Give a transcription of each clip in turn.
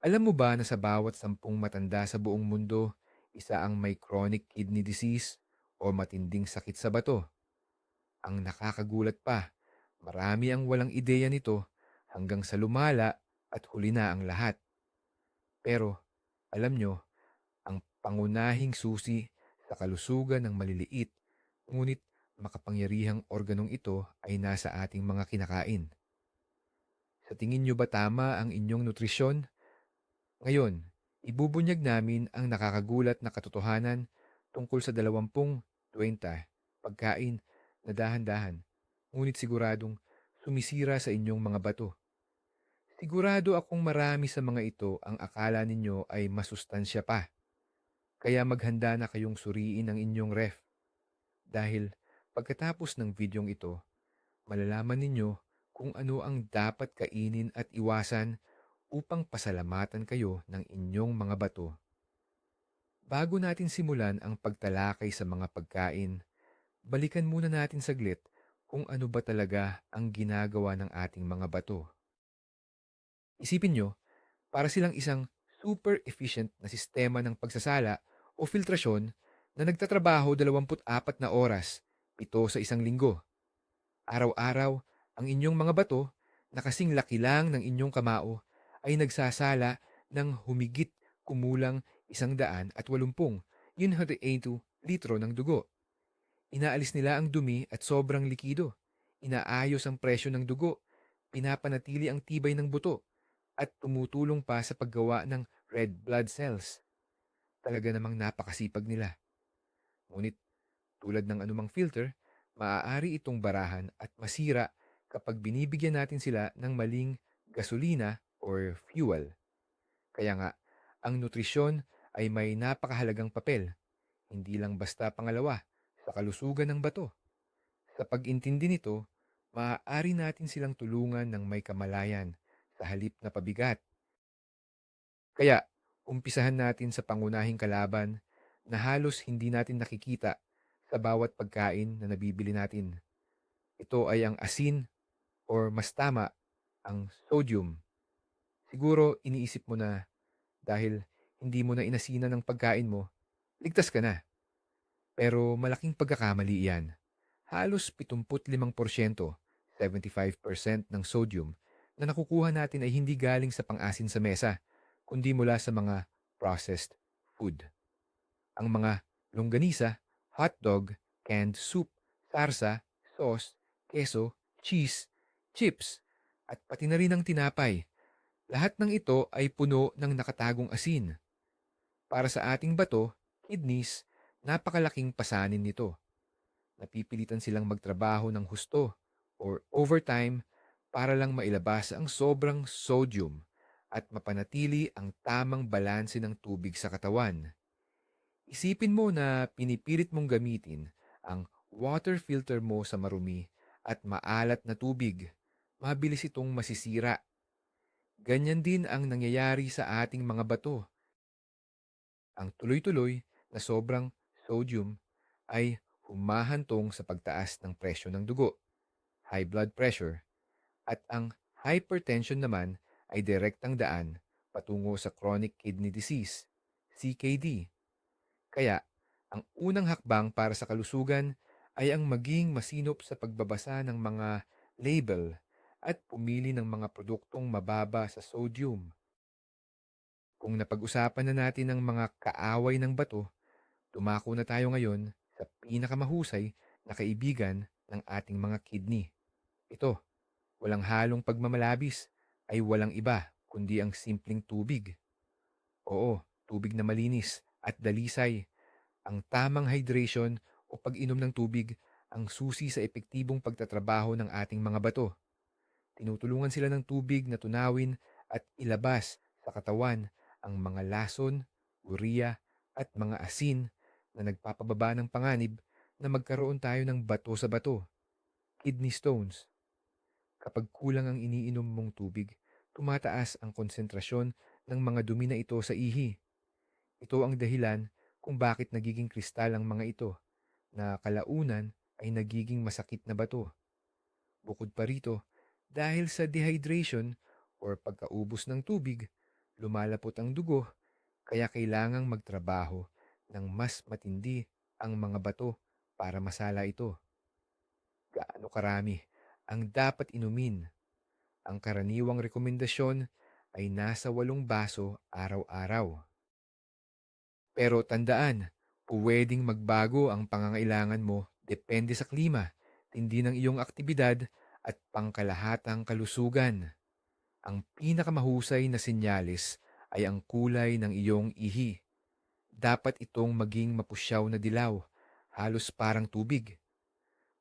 Alam mo ba na sa bawat 10 matanda sa buong mundo, isa ang may chronic kidney disease o matinding sakit sa bato? Ang nakakagulat pa, marami ang walang ideya nito hanggang sa lumala at huli na ang lahat. Pero, alam nyo, ang pangunahing susi sa kalusugan ng maliliit, ngunit makapangyarihang organong ito ay nasa ating mga kinakain. Sa tingin nyo ba tama ang inyong nutrisyon? Ngayon, ibubunyag namin ang nakakagulat na katotohanan tungkol sa 20 pagkain na dahan-dahan, ngunit siguradong sumisira sa inyong mga bato. Sigurado akong marami sa mga ito ang akala ninyo ay masustansya pa, kaya maghanda na kayong suriin ang inyong ref. Dahil pagkatapos ng videong ito, malalaman ninyo kung ano ang dapat kainin at iwasan upang pasalamatan kayo ng inyong mga bato. Bago natin simulan ang pagtalakay sa mga pagkain, balikan muna natin saglit kung ano ba talaga ang ginagawa ng ating mga bato. Isipin nyo, para silang isang super efficient na sistema ng pagsasala o filtrasyon na nagtatrabaho 24 na oras, 7 sa isang linggo. Araw-araw, ang inyong mga bato na kasing laki lang ng inyong kamao ay nagsasala ng humigit kumulang 180 litro ng dugo. Inaalis nila ang dumi at sobrang likido. Inaayos ang presyo ng dugo. Pinapanatili ang tibay ng buto at tumutulong pa sa paggawa ng red blood cells. Talaga namang napakasipag nila. Ngunit tulad ng anumang filter, maaari itong barahan at masira kapag binibigyan natin sila ng maling gasolina or fuel. Kaya nga, ang nutrisyon ay may napakahalagang papel, hindi lang basta pangalawa sa kalusugan ng bato. Sa pag-intindi nito, maaari natin silang tulungan ng may kamalayan sa halip na pabigat. Kaya, umpisahan natin sa pangunahing kalaban na halos hindi natin nakikita sa bawat pagkain na nabibili natin. Ito ay ang asin or mas tama, ang sodium. Siguro iniisip mo na dahil hindi mo na inasinan ng pagkain mo, ligtas ka na. Pero malaking pagkakamali iyan. Halos 75%, 75% ng sodium na nakukuha natin ay hindi galing sa pang-asin sa mesa, kundi mula sa mga processed food. Ang mga longganisa, hotdog, canned soup, sarsa, sauce, keso, cheese, chips, at pati na rin ang tinapay. Lahat ng ito ay puno ng nakatagong asin. Para sa ating bato, kidneys, napakalaking pasanin nito. Napipilitan silang magtrabaho ng husto or overtime para lang mailabas ang sobrang sodium at mapanatili ang tamang balanse ng tubig sa katawan. Isipin mo na pinipilit mong gamitin ang water filter mo sa marumi at maalat na tubig. Mabilis itong masisira. Ganyan din ang nangyayari sa ating mga bato. Ang tuloy-tuloy na sobrang sodium ay humahantong sa pagtaas ng presyo ng dugo, high blood pressure, at ang hypertension naman ay direktang daan patungo sa chronic kidney disease, CKD. Kaya, ang unang hakbang para sa kalusugan ay ang maging masinop sa pagbabasa ng mga label at pumili ng mga produktong mababa sa sodium. Kung napag-usapan na natin ang mga kaaway ng bato, dumako na tayo ngayon sa pinakamahusay na kaibigan ng ating mga kidney. Ito, walang halong pagmamalabis, ay walang iba kundi ang simpleng tubig. Oo, tubig na malinis at dalisay. Ang tamang hydration o pag-inom ng tubig ang susi sa epektibong pagtatrabaho ng ating mga bato. Tinutulungan sila ng tubig na tunawin at ilabas sa katawan ang mga lason, urea at mga asin na nagpapababa ng panganib na magkaroon tayo ng bato sa bato, kidney stones. Kapag kulang ang iniinom mong tubig, tumataas ang konsentrasyon ng mga dumi na ito sa ihi. Ito ang dahilan kung bakit nagiging kristal ang mga ito na kalaunan ay nagiging masakit na bato. Bukod pa rito, dahil sa dehydration or pagkaubos ng tubig, Lumalapot ang dugo, kaya kailangang magtrabaho ng mas matindi ang mga bato para masala ito. Gaano karami ang dapat inumin? Ang karaniwang rekomendasyon ay nasa 8 baso araw-araw. Pero tandaan, puwedeng magbago ang pangangailangan mo depende sa klima, tindi ng iyong aktibidad at pangkalahatang kalusugan. Ang pinakamahusay na senyales ay ang kulay ng iyong ihi. Dapat itong maging mapusyaw na dilaw, halos parang tubig.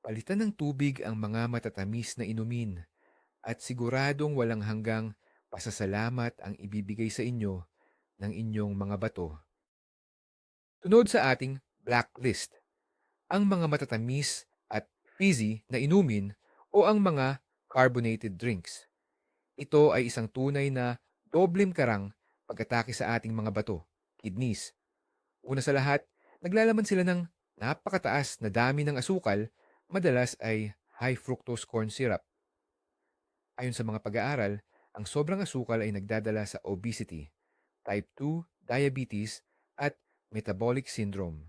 Palitan ng tubig ang mga matatamis na inumin at siguradong walang hanggang pasasalamat ang ibibigay sa inyo ng inyong mga bato. Tunod sa ating blacklist, ang mga matatamis at fizzy na inumin o ang mga carbonated drinks. Ito ay isang tunay na dobleng karang pag-atake sa ating mga bato, kidneys. Una sa lahat, naglalaman sila ng napakataas na dami ng asukal, madalas ay high fructose corn syrup. Ayon sa mga pag-aaral, ang sobrang asukal ay nagdadala sa obesity, type 2 diabetes at metabolic syndrome.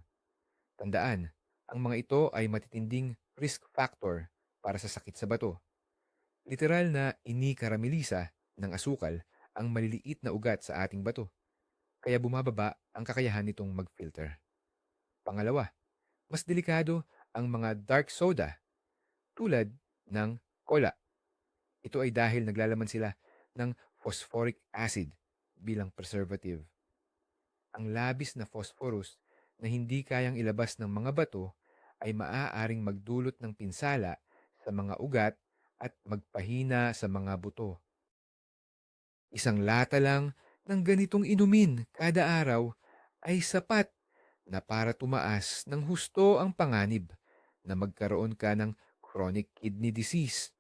Tandaan, ang mga ito ay matitinding risk factor para sa sakit sa bato. Literal na inikaramilisa ng asukal ang maliliit na ugat sa ating bato, kaya bumababa ang kakayahan nitong mag-filter. Pangalawa, mas delikado ang mga dark soda tulad ng cola. Ito ay dahil naglalaman sila ng phosphoric acid bilang preservative. Ang labis na phosphorus na hindi kayang ilabas ng mga bato ay maaaring magdulot ng pinsala sa mga ugat at magpahina sa mga buto. Isang lata lang ng ganitong inumin kada araw ay sapat na para tumaas ng husto ang panganib na magkaroon ka ng chronic kidney disease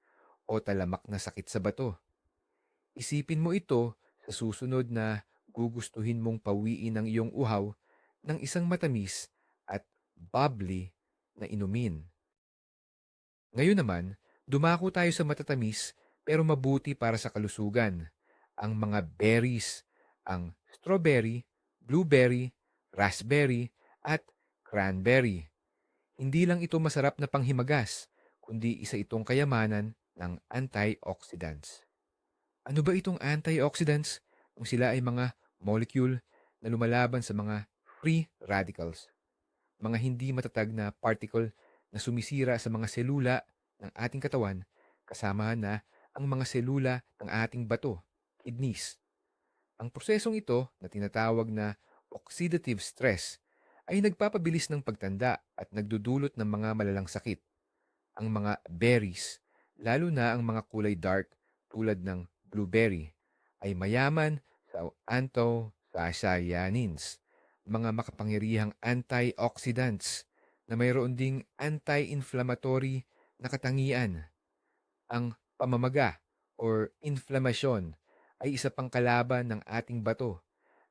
o talamak na sakit sa bato. Isipin mo ito sa susunod na gugustuhin mong pawiin ang iyong uhaw ng isang matamis at bubbly na inumin. Ngayon naman, dumako tayo sa matatamis pero mabuti para sa kalusugan. Ang mga berries, ang strawberry, blueberry, raspberry, at cranberry. Hindi lang ito masarap na panghimagas, kundi isa itong kayamanan ng antioxidants. Ano ba itong antioxidants? Kung sila ay mga molecule na lumalaban sa mga free radicals, mga hindi matatag na particle na sumisira sa mga selula ng ating katawan, kasama na ang mga selula ng ating bato, kidneys. Ang prosesong ito na tinatawag na oxidative stress ay nagpapabilis ng pagtanda at nagdudulot ng mga malalang sakit. Ang mga berries, lalo na ang mga kulay dark tulad ng blueberry, ay mayaman sa anthocyanins, mga makapangyarihang antioxidants na mayroon ding anti-inflammatory na katangian. Ang pamamaga or inflamasyon ay isa pang kalaban ng ating bato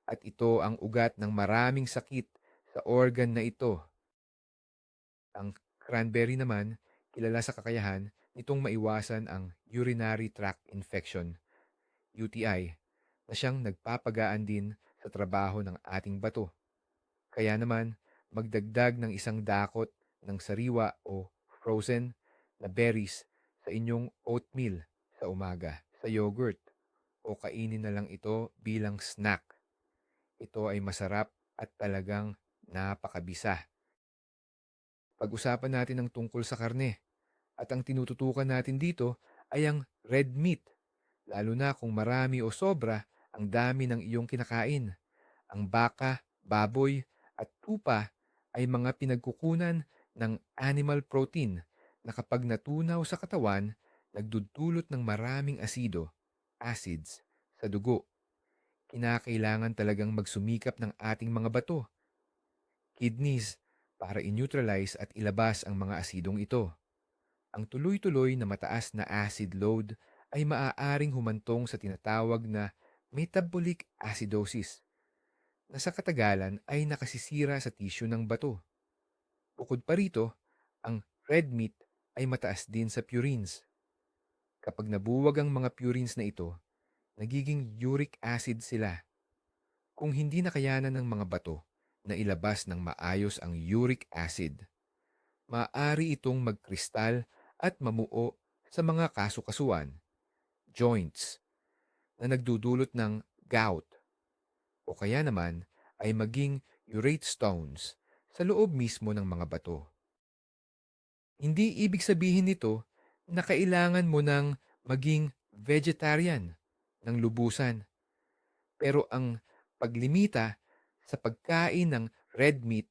at ito ang ugat ng maraming sakit sa organ na ito. Ang cranberry naman, kilala sa kakayahan nitong maiwasan ang urinary tract infection, UTI, na siyang nagpapagaan din sa trabaho ng ating bato. Kaya naman, magdagdag ng isang dakot ng sariwa o frozen na berries sa inyong oatmeal sa umaga, sa yogurt, o kainin na lang ito bilang snack. Ito ay masarap at talagang napakabisa. Pag-usapan natin ang tungkol sa karne at ang tinututukan natin dito ay ang red meat, lalo na kung marami o sobra ang dami ng iyong kinakain. Ang baka, baboy at tupa ay mga pinagkukunan ng animal protein na kapag natunaw sa katawan, nagdudulot ng maraming acids, sa dugo. Kinakailangan talagang magsumikap ng ating mga bato, kidneys, para i-neutralize at ilabas ang mga asidong ito. Ang tuloy-tuloy na mataas na acid load ay maaaring humantong sa tinatawag na metabolic acidosis, na sa katagalan ay nakasisira sa tissue ng bato. Bukod pa rito, ang red meat ay mataas din sa purines. Kapag nabuwag ang mga purines na ito, nagiging uric acid sila. Kung hindi nakayanan ng mga bato na ilabas ng maayos ang uric acid, maaari itong magkristal at mamuo sa mga kasukasuan, joints, na nagdudulot ng gout o kaya naman ay maging urate stones sa loob mismo ng mga bato. Hindi ibig sabihin nito na kailangan mo ng maging vegetarian ng lubusan. Pero ang paglimita sa pagkain ng red meat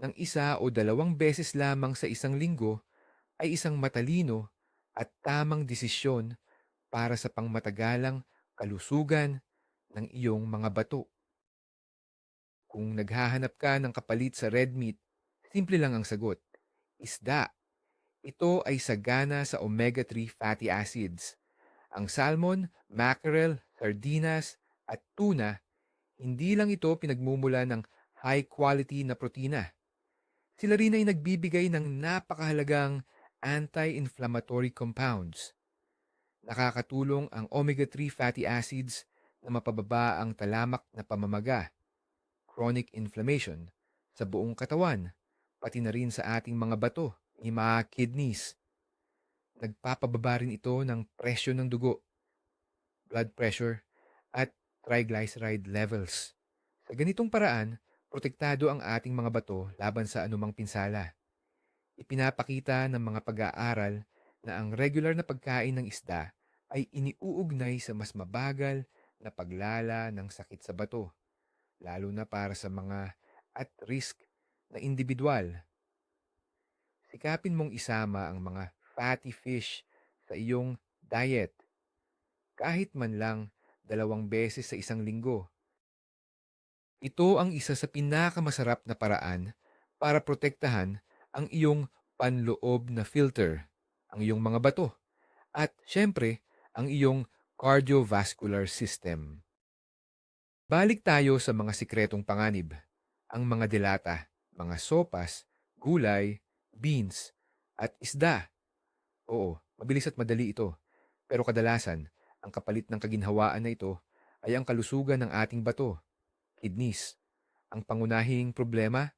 ng isa o dalawang beses lamang sa isang linggo ay isang matalino at tamang desisyon para sa pangmatagalang kalusugan ng iyong mga bato. Kung naghahanap ka ng kapalit sa red meat, simple lang ang sagot. Isda. Ito ay sagana sa omega-3 fatty acids. Ang salmon, mackerel, sardinas, at tuna, hindi lang ito pinagmumula ng high quality na protina. Sila rin ay nagbibigay ng napakahalagang anti-inflammatory compounds. Nakakatulong ang omega-3 fatty acids na mapababa ang talamak na pamamaga, chronic inflammation, sa buong katawan, pati na rin sa ating mga bato, yung mga kidneys. Nagpapababa rin ito ng presyo ng dugo, blood pressure, at triglyceride levels. Sa ganitong paraan, protektado ang ating mga bato laban sa anumang pinsala. Ipinapakita ng mga pag-aaral na ang regular na pagkain ng isda ay iniuugnay sa mas mabagal na paglala ng sakit sa bato, lalo na para sa mga at risk na individual. Sikapin mong isama ang mga fatty fish sa iyong diet kahit man lang 2 beses sa isang linggo. Ito ang isa sa pinakamasarap na paraan para protektahan ang iyong panloob na filter, ang iyong mga bato, at syempre, ang iyong cardiovascular system. Balik tayo sa mga sikretong panganib, ang mga delata, mga sopas, gulay, beans, at isda. Oo, mabilis at madali ito. Pero kadalasan, ang kapalit ng kaginhawaan na ito ay ang kalusugan ng ating bato, kidneys. Ang pangunahing problema,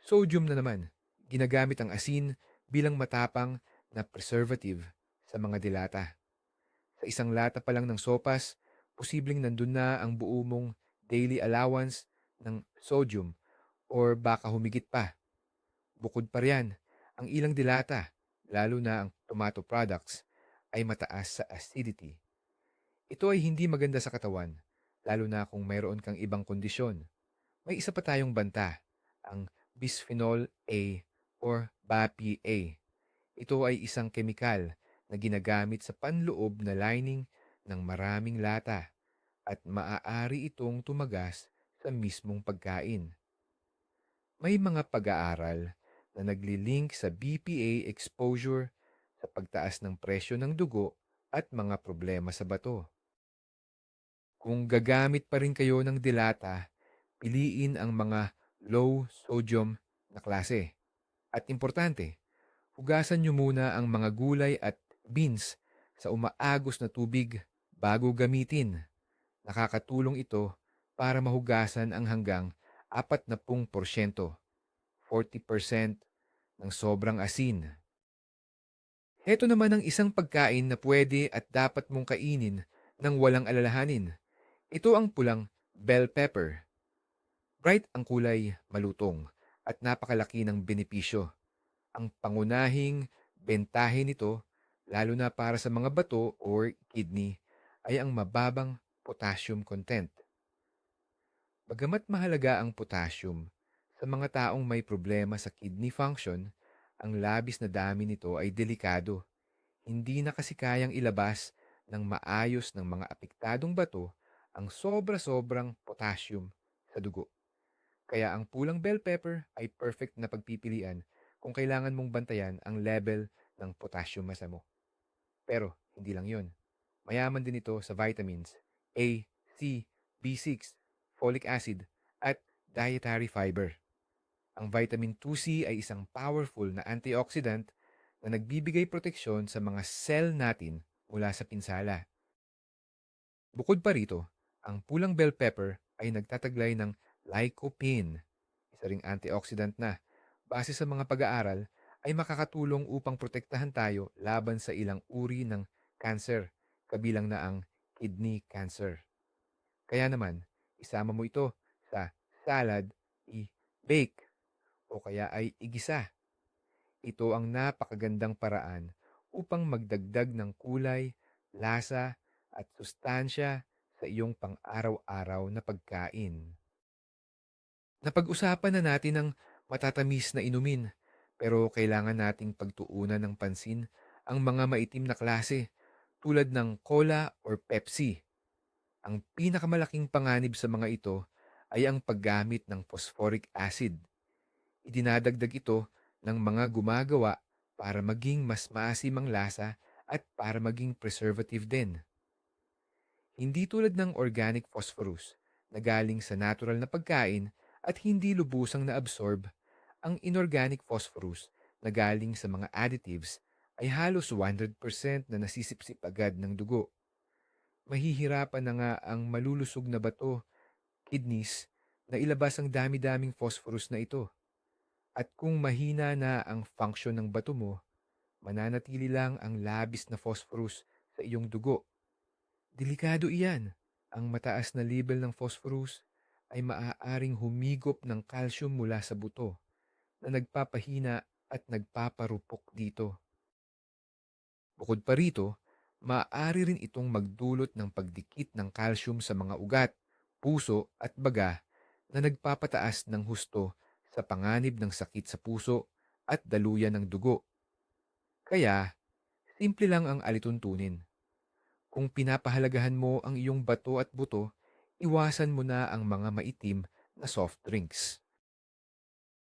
sodium na naman. Ginagamit ang asin bilang matapang na preservative sa mga dilata. Sa isang lata pa lang ng sopas, posibleng nandun na ang buo mong daily allowance ng sodium or baka humigit pa. Bukod pa riyan, ang ilang dilata, lalo na ang tomato products, ay mataas sa acidity. Ito ay hindi maganda sa katawan, lalo na kung mayroon kang ibang kondisyon. May isa pa tayong banta, ang bisphenol A or BAPA. Ito ay isang kemikal na ginagamit sa panloob na lining ng maraming lata at maaari itong tumagas sa mismong pagkain. May mga pag-aaral na naglilink sa BPA exposure sa pagtaas ng presyo ng dugo at mga problema sa bato. Kung gagamit pa rin kayo ng dilata, piliin ang mga low sodium na klase. At importante, hugasan nyo muna ang mga gulay at beans sa umaagos na tubig bago gamitin. Nakakatulong ito para mahugasan ang hanggang 40%, 40% ng sobrang asin. Heto naman ang isang pagkain na pwede at dapat mong kainin ng walang alalahanin. Ito ang pulang bell pepper. Bright ang kulay, malutong, at napakalaki ng benepisyo. Ang pangunahing bentahe nito, lalo na para sa mga bato or kidney, ay ang mababang potassium content. Bagamat mahalaga ang potassium, sa mga taong may problema sa kidney function, ang labis na dami nito ay delikado. Hindi na kasi kayang ilabas ng maayos ng mga apektadong bato ang sobra-sobrang potassium sa dugo. Kaya ang pulang bell pepper ay perfect na pagpipilian kung kailangan mong bantayan ang level ng potassium masa mo. Pero hindi lang yon. Mayaman din ito sa vitamins A, C, B6, folic acid, at dietary fiber. Ang vitamin 2C ay isang powerful na antioxidant na nagbibigay proteksyon sa mga cell natin mula sa pinsala. Bukod pa rito, ang pulang bell pepper ay nagtataglay ng lycopene, isa ring antioxidant na. Base sa mga pag-aaral, ay makakatulong upang protektahan tayo laban sa ilang uri ng cancer, kabilang na ang kidney cancer. Kaya naman, isama mo ito sa salad, i-bake, o kaya ay igisa. Ito ang napakagandang paraan upang magdagdag ng kulay, lasa, at sustansya sa iyong pang-araw-araw na pagkain. Napag-usapan na natin ang matatamis na inumin, pero kailangan nating pagtuunan ng pansin ang mga maitim na klase tulad ng cola or Pepsi. Ang pinakamalaking panganib sa mga ito ay ang paggamit ng phosphoric acid. Idinadagdag ito ng mga gumagawa para maging mas maasim ang lasa at para maging preservative din. Hindi tulad ng organic phosphorus na galing sa natural na pagkain at hindi lubusang naabsorb, ang inorganic phosphorus na galing sa mga additives ay halos 100% na nasisipsip agad ng dugo. Mahihirapan na nga ang malulusog na bato, kidneys, na ilabas ang dami-daming phosphorus na ito. At kung mahina na ang function ng bato mo, mananatili lang ang labis na phosphorus sa iyong dugo. Delikado iyan. Ang mataas na level ng phosphorus ay maaaring humigop ng calcium mula sa buto na nagpapahina at nagpaparupok dito. Bukod pa rito, maaari rin itong magdulot ng pagdikit ng calcium sa mga ugat, puso at baga na nagpapataas ng husto sa panganib ng sakit sa puso at daluyan ng dugo. Kaya, simple lang ang alituntunin. Kung pinapahalagahan mo ang iyong bato at buto, iwasan mo na ang mga maitim na soft drinks.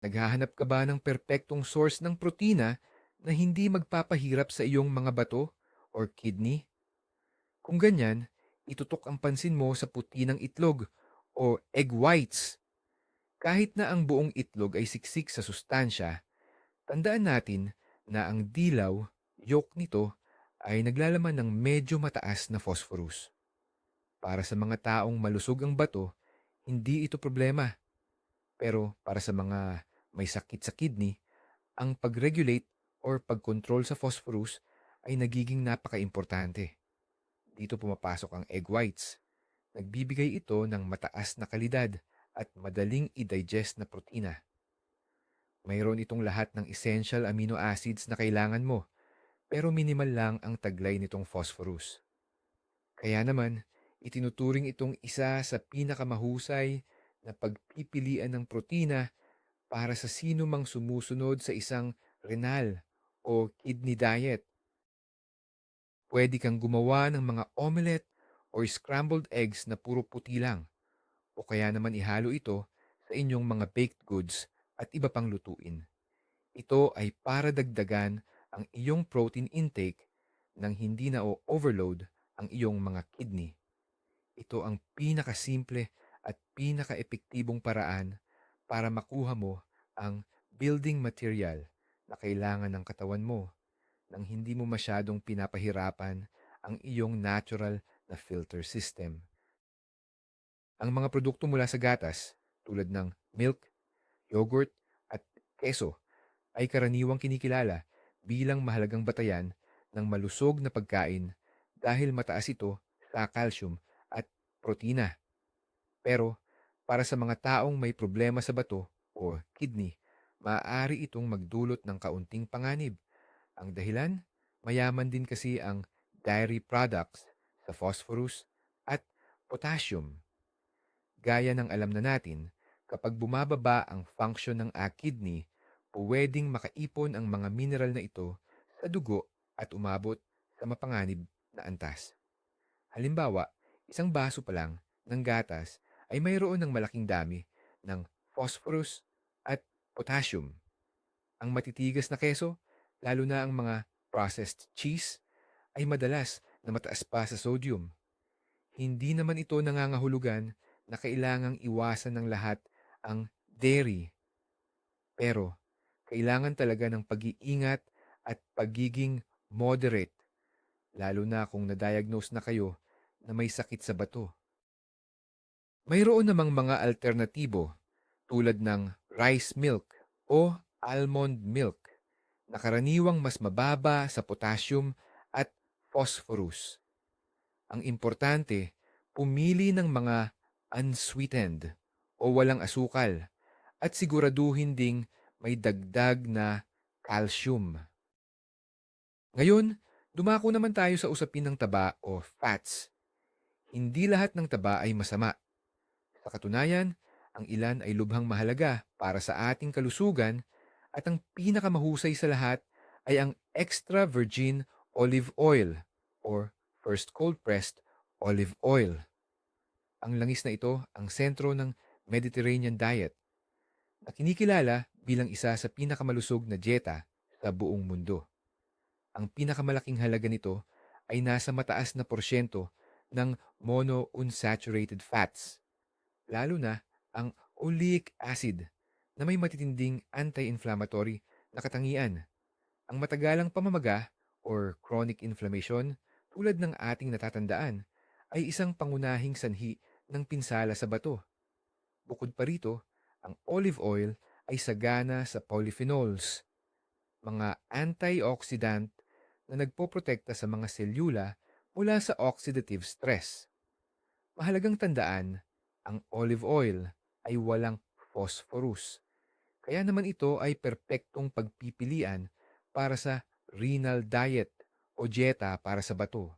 Naghahanap ka ba ng perpektong source ng protina na hindi magpapahirap sa iyong mga bato or kidney? Kung ganyan, itutok ang pansin mo sa puti ng itlog o egg whites. Kahit na ang buong itlog ay siksik sa sustansya, tandaan natin na ang dilaw, yolk nito, ay naglalaman ng medyo mataas na phosphorus. Para sa mga taong malusog ang bato, hindi ito problema. Pero para sa mga may sakit sa kidney, ang pag-regulate or pag-control sa phosphorus ay nagiging napaka-importante. Dito pumapasok ang egg whites. Nagbibigay ito ng mataas na kalidad at madaling i-digest na protina. Mayroon itong lahat ng essential amino acids na kailangan mo, pero minimal lang ang taglay nitong phosphorus. Kaya naman, itinuturing itong isa sa pinakamahusay na pagpipilian ng protina para sa sino mang sumusunod sa isang renal o kidney diet. Pwede kang gumawa ng mga omelette or scrambled eggs na puro puti lang, o kaya naman ihalo ito sa inyong mga baked goods at iba pang lutuin. Ito ay para dagdagan ang iyong protein intake nang hindi na o-overload ang iyong mga kidney. Ito ang pinakasimple at pinakaepektibong paraan para makuha mo ang building material na kailangan ng katawan mo nang hindi mo masyadong pinapahirapan ang iyong natural na filter system. Ang mga produkto mula sa gatas tulad ng milk, yogurt at keso ay karaniwang kinikilala bilang mahalagang batayan ng malusog na pagkain dahil mataas ito sa calcium at protina. Pero para sa mga taong may problema sa bato o kidney, maaari itong magdulot ng kaunting panganib. Ang dahilan, mayaman din kasi ang dairy products sa phosphorus at potassium. Gaya ng alam na natin, kapag bumababa ang function ng kidney, pwedeng makaipon ang mga mineral na ito sa dugo at umabot sa mapanganib na antas. Halimbawa, isang baso pa lang ng gatas ay mayroon ng malaking dami ng phosphorus at potassium. Ang matitigas na keso, lalo na ang mga processed cheese, ay madalas na mataas pa sa sodium. Hindi naman ito nangangahulugan na kailangang iwasan ng lahat ang dairy. Pero, kailangan talaga ng pag-iingat at pagiging moderate, lalo na kung na-diagnose na kayo na may sakit sa bato. Mayroon namang mga alternatibo tulad ng rice milk o almond milk na karaniwang mas mababa sa potassium at phosphorus. Ang importante, pumili ng mga unsweetened o walang asukal at siguraduhin ding may dagdag na calcium. Ngayon, dumako naman tayo sa usapin ng taba o fats. Hindi lahat ng taba ay masama. Sa katunayan, ang ilan ay lubhang mahalaga para sa ating kalusugan at ang pinakamahusay sa lahat ay ang extra virgin olive oil or first cold-pressed olive oil. Ang langis na ito ang sentro ng Mediterranean diet na kinikilala bilang isa sa pinakamalusog na dieta sa buong mundo. Ang pinakamalaking halaga nito ay nasa mataas na porsyento ng monounsaturated fats, lalo na ang oleic acid na may matitinding anti-inflammatory na katangian. Ang matagalang pamamaga or chronic inflammation tulad ng ating natatandaan ay isang pangunahing sanhi ng pinsala sa bato. Bukod pa rito, ang olive oil ay sagana sa polyphenols, mga antioxidant na nagpoprotekta sa mga selula mula sa oxidative stress. Mahalagang tandaan, ang olive oil ay walang phosphorus. Kaya naman ito ay perpektong pagpipilian para sa renal diet o dieta para sa bato.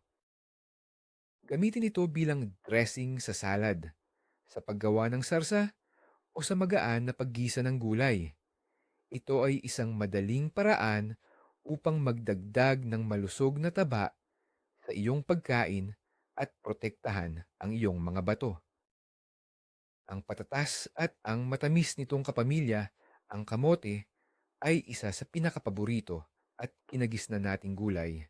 Gamitin ito bilang dressing sa salad, sa paggawa ng sarsa o sa magaan na paggisa ng gulay. Ito ay isang madaling paraan upang magdagdag ng malusog na taba sa iyong pagkain at protektahan ang iyong mga bato. Ang patatas at ang matamis nitong kapamilya, ang kamote, ay isa sa pinakapaborito at kinagisnan nating gulay.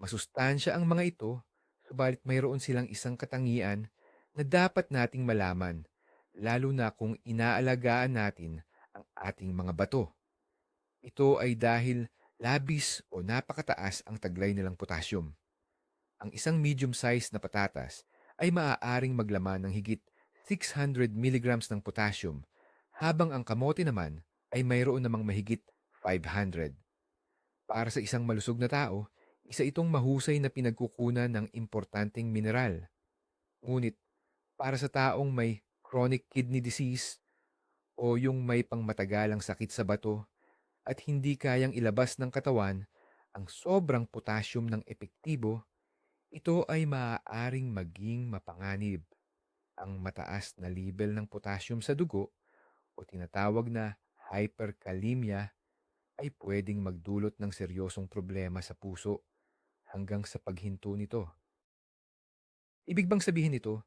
Masustansya ang mga ito, subalit mayroon silang isang katangian na dapat nating malaman, lalo na kung inaalagaan natin ang ating mga bato. Ito ay dahil labis o napakataas ang taglay nilang potassium. Ang isang medium-sized na patatas ay maaaring maglaman ng higit 600 milligrams ng potassium, habang ang kamote naman ay mayroon namang mahigit 500. Para sa isang malusog na tao, isa itong mahusay na pinagkukunan ng importanteng mineral. Ngunit para sa taong may chronic kidney disease o yung may pangmatagalang sakit sa bato at hindi kayang ilabas ng katawan ang sobrang potassium ng epektibo, ito ay maaaring maging mapanganib. Ang mataas na level ng potassium sa dugo o tinatawag na hyperkalemia ay pwedeng magdulot ng seryosong problema sa puso hanggang sa paghinto nito. Ibig bang sabihin nito,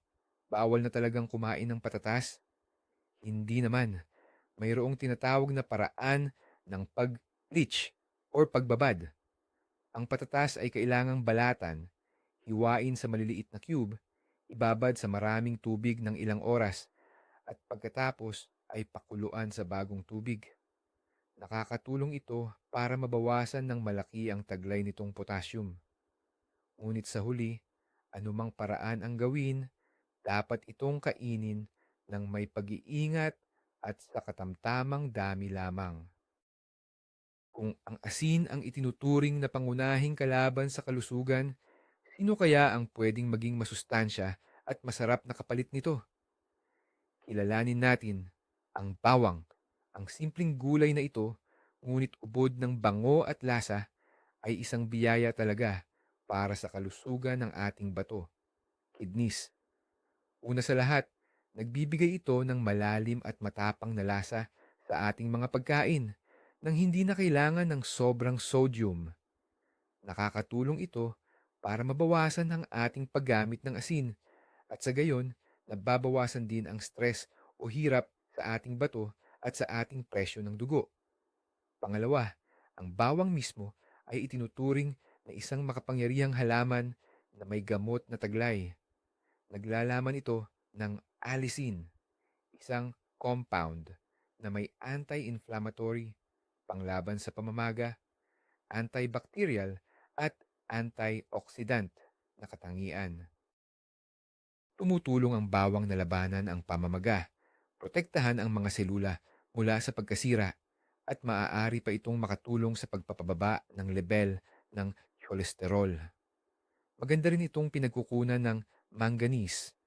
bawal na talagang kumain ng patatas? Hindi naman. Mayroong tinatawag na paraan ng pag-leach or pagbabad. Ang patatas ay kailangang balatan, hiwain sa maliliit na cube, ibabad sa maraming tubig ng ilang oras, at pagkatapos ay pakuluan sa bagong tubig. Nakakatulong ito para mabawasan ng malaki ang taglay nitong potassium. Ngunit sa huli, anumang paraan ang gawin, dapat itong kainin ng may pag-iingat at sa katamtamang dami lamang. Kung ang asin ang itinuturing na pangunahing kalaban sa kalusugan, sino kaya ang pwedeng maging masustansya at masarap na kapalit nito? Kilalanin natin ang bawang. Ang simpleng gulay na ito, ngunit ubod ng bango at lasa, ay isang biyaya talaga para sa kalusugan ng ating bato, kidneys. Una sa lahat, nagbibigay ito ng malalim at matapang na lasa sa ating mga pagkain nang hindi na kailangan ng sobrang sodium. Nakakatulong ito para mabawasan ang ating paggamit ng asin at sa gayon, nababawasan din ang stress o hirap sa ating bato at sa ating presyo ng dugo. Pangalawa, ang bawang mismo ay itinuturing na isang makapangyarihang halaman na may gamot na taglay. Naglalaman ito ng allicin, isang compound na may anti-inflammatory, panglaban sa pamamaga, antibacterial at antioxidant na katangian. Tumutulong ang bawang na labanan ang pamamaga, protektahan ang mga selula mula sa pagkasira, at maaari pa itong makatulong sa pagpapababa ng lebel ng cholesterol. Maganda rin itong pinagkukunan ng manganese,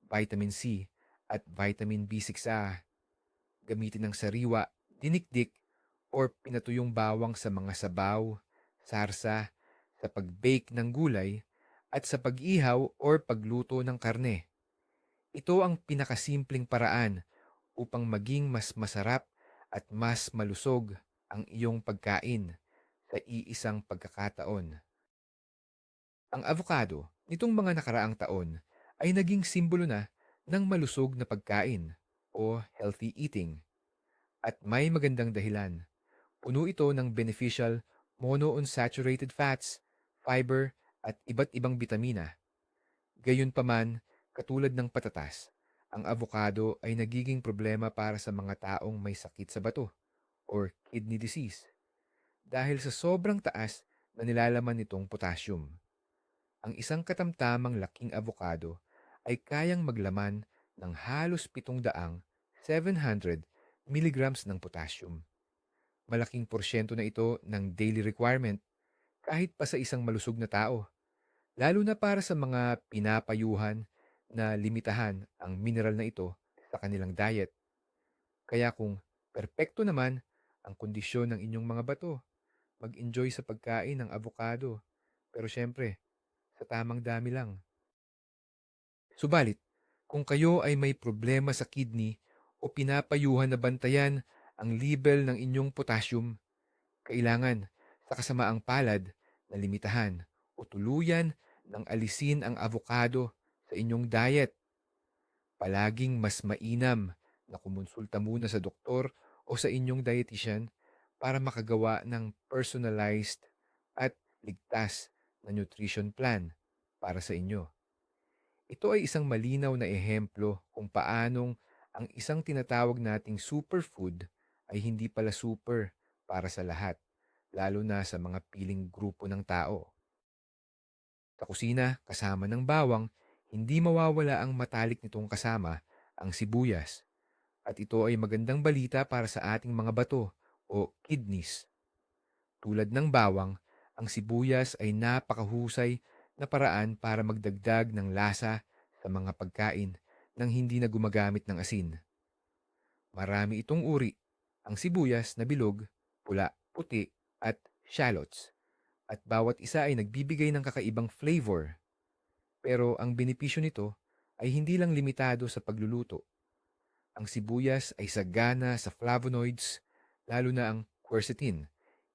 vitamin C, at vitamin B6A. Gamitin ng sariwa, dinikdik, or pinatuyong bawang sa mga sabaw, sarsa, sa pag-bake ng gulay, at sa pag-ihaw or pagluto ng karne. Ito ang pinakasimpleng paraan upang maging mas masarap at mas malusog ang iyong pagkain sa iisang pagkakataon. Ang avocado, nitong mga nakaraang taon, ay naging simbolo na ng malusog na pagkain o healthy eating. At may magandang dahilan. Puno ito ng beneficial monounsaturated fats, fiber, at iba't ibang bitamina. Gayunpaman, katulad ng patatas, ang avocado ay nagiging problema para sa mga taong may sakit sa bato or kidney disease dahil sa sobrang taas na nilalaman nitong potassium. Ang isang katamtamang laking avocado ay kayang maglaman ng halos 700 milligrams ng potassium. Malaking porsyento na ito ng daily requirement kahit pa sa isang malusog na tao, lalo na para sa mga pinapayuhan na limitahan ang mineral na ito sa kanilang diet. Kaya kung perpekto naman ang kondisyon ng inyong mga bato, mag-enjoy sa pagkain ng avocado. Pero syempre, sa tamang dami lang. Subalit, kung kayo ay may problema sa kidney o pinapayuhan na bantayan ang level ng inyong potassium, kailangan sa kasamaang palad na limitahan o tuluyan ng alisin ang avocado sa inyong diet. Palaging mas mainam na kumonsulta muna sa doktor o sa inyong dietitian para makagawa ng personalized at ligtas na nutrition plan para sa inyo. Ito ay isang malinaw na ehemplo kung paanong ang isang tinatawag nating superfood ay hindi pala super para sa lahat, lalo na sa mga piling grupo ng tao. Sa kusina, kasama ng bawang, hindi mawawala ang matalik nitong kasama, ang sibuyas. At ito ay magandang balita para sa ating mga bato o kidneys. Tulad ng bawang, ang sibuyas ay napakahusay na paraan para magdagdag ng lasa sa mga pagkain nang hindi na gumagamit ng asin. Marami itong uri, ang sibuyas na bilog, pula, puti, at shallots. At bawat isa ay nagbibigay ng kakaibang flavor. Pero ang benepisyo nito ay hindi lang limitado sa pagluluto. Ang sibuyas ay sagana sa flavonoids, lalo na ang quercetin,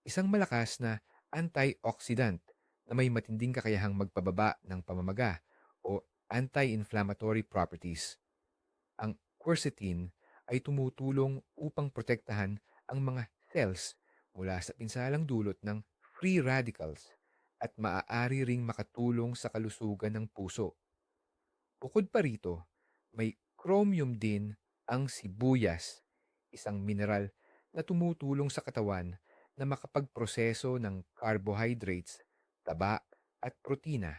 isang malakas na antioxidant na may matinding kakayahang magpababa ng pamamaga o anti-inflammatory properties. Ang quercetin ay tumutulong upang protektahan ang mga cells mula sa pinsalang dulot ng free radicals at maaari ring makatulong sa kalusugan ng puso. Bukod pa rito, may chromium din ang sibuyas, isang mineral na tumutulong sa katawan na makapagproseso ng carbohydrates, taba at protina.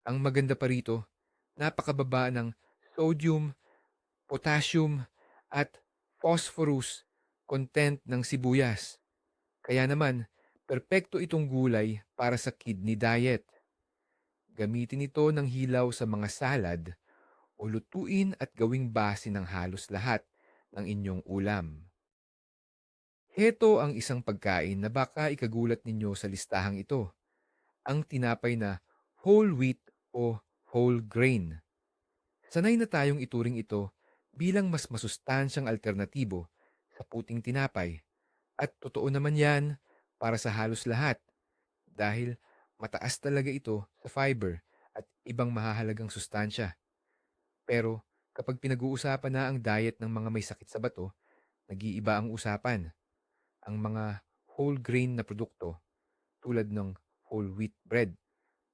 Ang maganda pa rito, napakababa ng sodium, potassium at phosphorus content ng sibuyas. Kaya naman, perpekto itong gulay para sa kidney diet. Gamitin ito ng hilaw sa mga salad o lutuin at gawing base ng halos lahat ng inyong ulam. Heto ang isang pagkain na baka ikagulat ninyo sa listahang ito, ang tinapay na whole wheat o whole grain. Sanay na tayong ituring ito bilang mas masustansyang alternatibo sa puting tinapay. At totoo naman yan para sa halos lahat dahil mataas talaga ito sa fiber at ibang mahahalagang sustansya. Pero kapag pinag-uusapan na ang diet ng mga may sakit sa bato, nag-iiba ang usapan. Ang mga whole grain na produkto tulad ng whole wheat bread,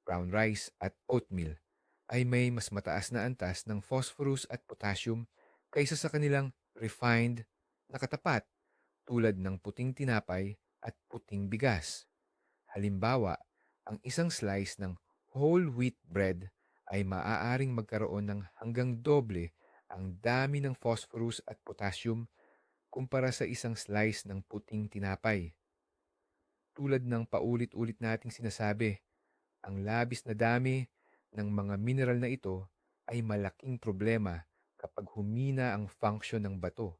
brown rice at oatmeal ay may mas mataas na antas ng phosphorus at potassium kaysa sa kanilang refined na katapat tulad ng puting tinapay at puting bigas. Halimbawa, ang isang slice ng whole wheat bread ay maaaring magkaroon ng hanggang doble ang dami ng phosphorus at potassium kumpara sa isang slice ng puting tinapay. Tulad ng paulit-ulit nating sinasabi, ang labis na dami ng mga mineral na ito ay malaking problema kapag humina ang function ng bato.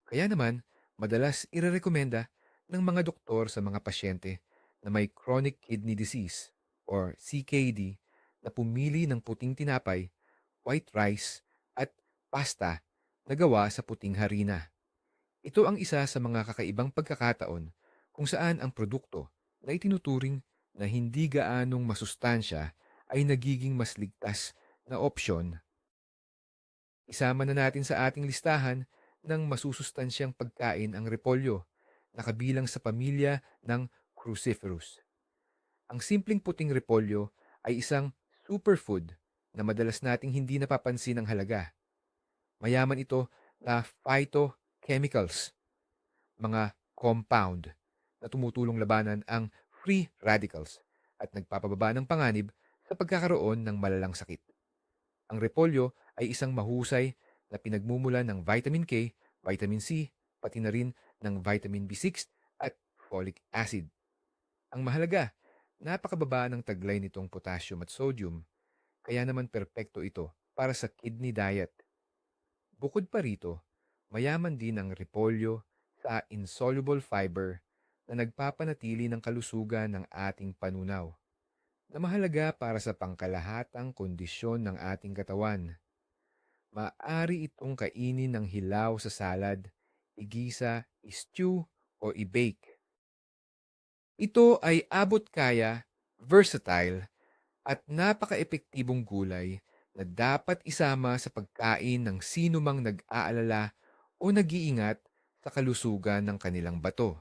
Kaya naman, madalas irerekomenda ng mga doktor sa mga pasyente na may chronic kidney disease or CKD na pumili ng puting tinapay, white rice, at pasta na gawa sa puting harina. Ito ang isa sa mga kakaibang pagkakataon kung saan ang produkto na itinuturing na hindi gaanong masustansya ay nagiging mas ligtas na opsyon. Isama na natin sa ating listahan ng masusustansyang pagkain ang repolyo na kabilang sa pamilya ng cruciferous. Ang simpleng puting repolyo ay isang superfood na madalas nating hindi napapansin ang halaga. Mayaman ito na phytochemicals, mga compound na tumutulong labanan ang free radicals at nagpapababa ng panganib sa pagkakaroon ng malalang sakit. Ang repolyo ay isang mahusay na pinagmumulan ng vitamin K, vitamin C, pati na rin ng vitamin B6 at folic acid. Ang mahalaga, napakababa ng taglay nitong potassium at sodium, kaya naman perpekto ito para sa kidney diet. Bukod pa rito, mayaman din ang repolyo sa insoluble fiber na nagpapanatili ng kalusugan ng ating panunaw, na mahalaga para sa pangkalahatang kondisyon ng ating katawan. Maaari itong kainin ng hilaw sa salad, igisa, stew, o i-bake. Ito ay abot kaya, versatile, at napaka-epektibong gulay na dapat isama sa pagkain ng sino mang nag-aalala o nag-iingat sa kalusugan ng kanilang bato.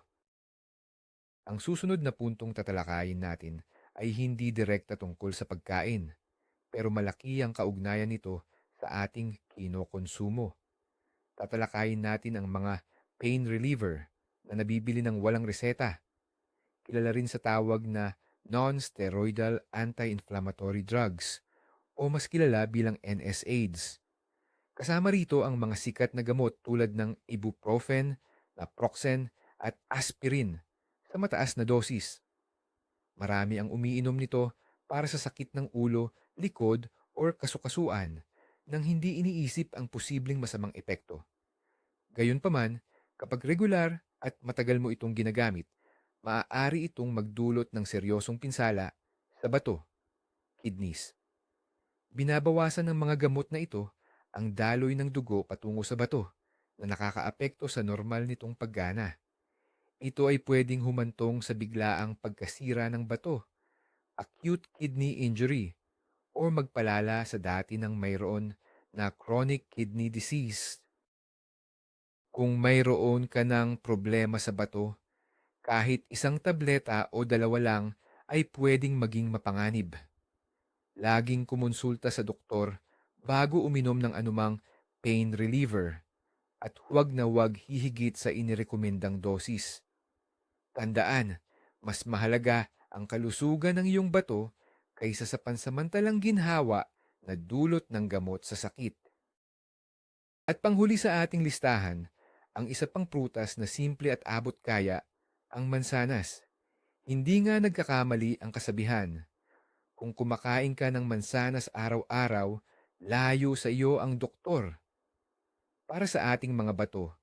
Ang susunod na puntong tatalakayin natin ay hindi direkta tungkol sa pagkain, pero malaki ang kaugnayan nito sa ating kinokonsumo. Tatalakayin natin ang mga pain reliever na nabibili ng walang reseta, kilala rin sa tawag na non-steroidal anti-inflammatory drugs o mas kilala bilang NSAIDs. Kasama rito ang mga sikat na gamot tulad ng ibuprofen, naproxen at aspirin sa mataas na dosis. Marami ang umiinom nito para sa sakit ng ulo, likod or kasukasuan nang hindi iniisip ang posibleng masamang epekto. Gayunpaman, kapag regular at matagal mo itong ginagamit, maaari itong magdulot ng seryosong pinsala sa bato, kidneys. Binabawasan ng mga gamot na ito ang daloy ng dugo patungo sa bato na nakakaapekto sa normal nitong paggana. Ito ay pwedeng humantong sa biglaang pagkasira ng bato, acute kidney injury, o magpalala sa dati ng mayroon na chronic kidney disease. Kung mayroon ka ng problema sa bato, kahit isang tableta o dalawa lang ay pwedeng maging mapanganib. Laging kumonsulta sa doktor bago uminom ng anumang pain reliever at huwag hihigit sa inirekomendang dosis. Tandaan, mas mahalaga ang kalusugan ng iyong bato kaysa sa pansamantalang ginhawa na dulot ng gamot sa sakit. At panghuli sa ating listahan, ang isa pang prutas na simple at abot kaya, ang mansanas. Hindi nga nagkakamali ang kasabihan. Kung kumakain ka ng mansanas araw-araw, layo sa iyo ang doktor. Para sa ating mga bato,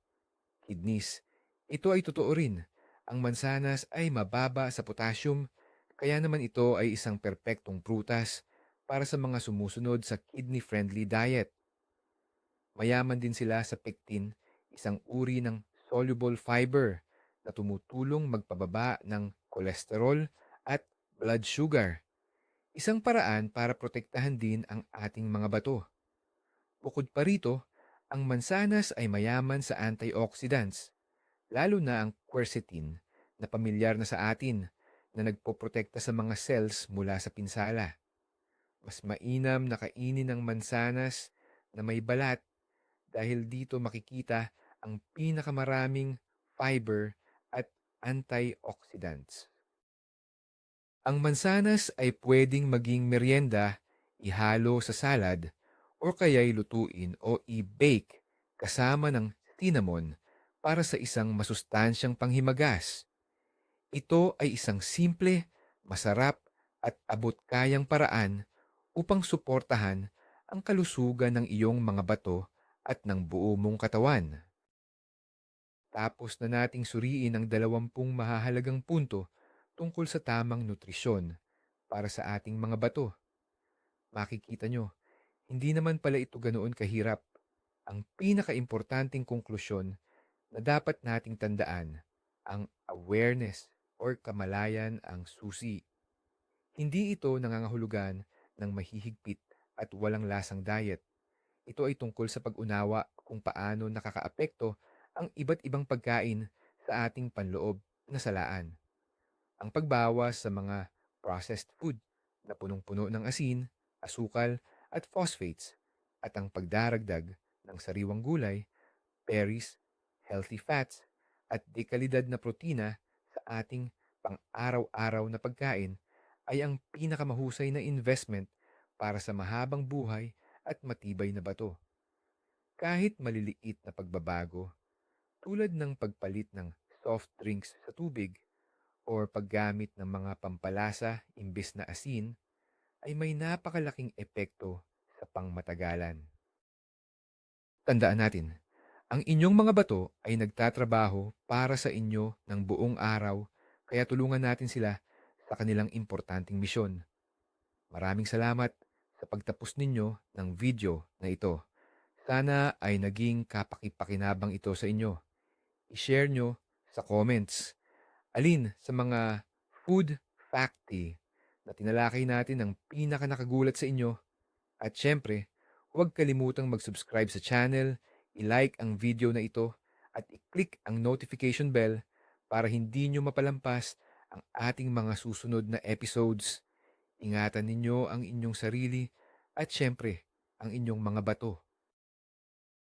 kidneys, ito ay totoo rin. Ang mansanas ay mababa sa potassium, kaya naman ito ay isang perpektong prutas para sa mga sumusunod sa kidney-friendly diet. Mayaman din sila sa pectin, isang uri ng soluble fiber na tumutulong magpababa ng kolesterol at blood sugar. Isang paraan para protektahan din ang ating mga bato. Bukod pa rito, ang mansanas ay mayaman sa antioxidants, lalo na ang quercetin na pamilyar na sa atin na nagpoprotekta sa mga cells mula sa pinsala. Mas mainam na kainin ng mansanas na may balat dahil dito makikita ang pinakamaraming fiber at antioxidants. Ang mansanas ay pwedeng maging merienda, ihalo sa salad, o kaya'y lutuin o i-bake kasama ng cinnamon para sa isang masustansyang panghimagas. Ito ay isang simple, masarap at abot-kayang paraan upang suportahan ang kalusugan ng iyong mga bato at ng buo mong katawan. Tapos na nating suriin ang 20 mahahalagang punto tungkol sa tamang nutrisyon para sa ating mga bato. Makikita nyo, hindi naman pala ito ganoon kahirap. Ang pinakaimportanteng konklusyon na dapat nating tandaan, ang awareness or kamalayan ang susi. Hindi ito nangangahulugan ng mahihigpit at walang lasang diet. Ito ay tungkol sa pag-unawa kung paano nakakaapekto ang iba't ibang pagkain sa ating panloob na salaan. Ang pagbawas sa mga processed food na punong-puno ng asin, asukal at phosphates at ang pagdaragdag ng sariwang gulay, berries, healthy fats at dekalidad na protina sa ating pang-araw-araw na pagkain ay ang pinakamahusay na investment para sa mahabang buhay at matibay na bato. Kahit maliliit na pagbabago tulad ng pagpalit ng soft drinks sa tubig or paggamit ng mga pampalasa imbes na asin ay may napakalaking epekto sa pangmatagalan. Tandaan natin, ang inyong mga bato ay nagtatrabaho para sa inyo ng buong araw, kaya tulungan natin sila sa kanilang importanteng misyon. Maraming salamat sa pagtapos ninyo ng video na ito. Sana ay naging kapakipakinabang ito sa inyo. I-share nyo sa comments alin sa mga food facty na tinalakay natin ang pinaka nakagulat sa inyo. At syempre, huwag kalimutang mag-subscribe sa channel, i-like ang video na ito, at i-click ang notification bell para hindi nyo mapalampas ang ating mga susunod na episodes. Ingatan ninyo ang inyong sarili at syempre, ang inyong mga bato.